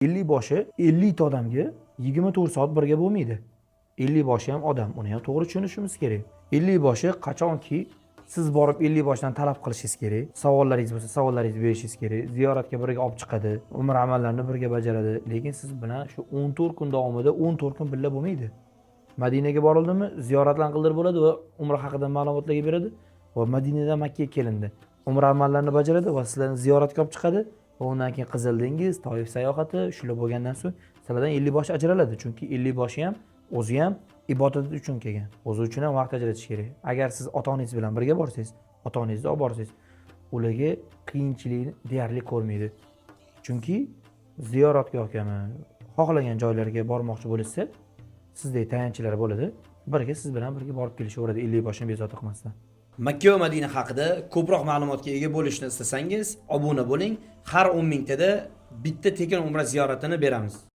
50 boshi 50 ta odamga 24 soat birga bo'lmaydi. 50 boshi ham odam, uni ham to'g'ri tushunishimiz kerak. 50 boshi qachonki siz borib 50 boshdan talab qilishingiz kerak, savollaringiz bo'lsa savollaringizni berishingiz kerak, ziyoratga birga olib chiqadi, umr amallarini birga bajaradi. Lekin siz bilan shu 14 kun davomida 14 kun birga bo'lmaydi. Madinaga borildimi, ziyoratlarni qildirib bo'ladi va umra haqida ma'lumotlarga beradi va Madinadan Makkaga kelindi. Umra amallarini bajaradi va sizlarni ziyoratga olib chiqadi. Va undan keyin Qizil dengiz, Toyif sayohati, shular bo'lgandan so'ng sizlardan 50 bosh ajraladi. Chunki 50 boshi ham o'zi ham ibodat uchun kelgan. O'zi uchun ham vaqt ajratish kerak. Agar siz ota-onangiz bilan birga borsangiz, ota-onangizni olib borsangiz, ularga qiyinchilikni deyarli ko'rmaydi. Chunki ziyoratgohga, xohlagan joylarga bormoqchi bo'lsa, sizdek tayanchilar bo'ladi. Birga siz bilan birga borib kelishaveradi 50 boshni bezovta qilmasdan. Makka va Madina haqida ko'proq ma'lumotga ega bo'lishni istasangiz, obuna bo'ling. Har 10 mingtada bitta tekin umra ziyoratini beramiz.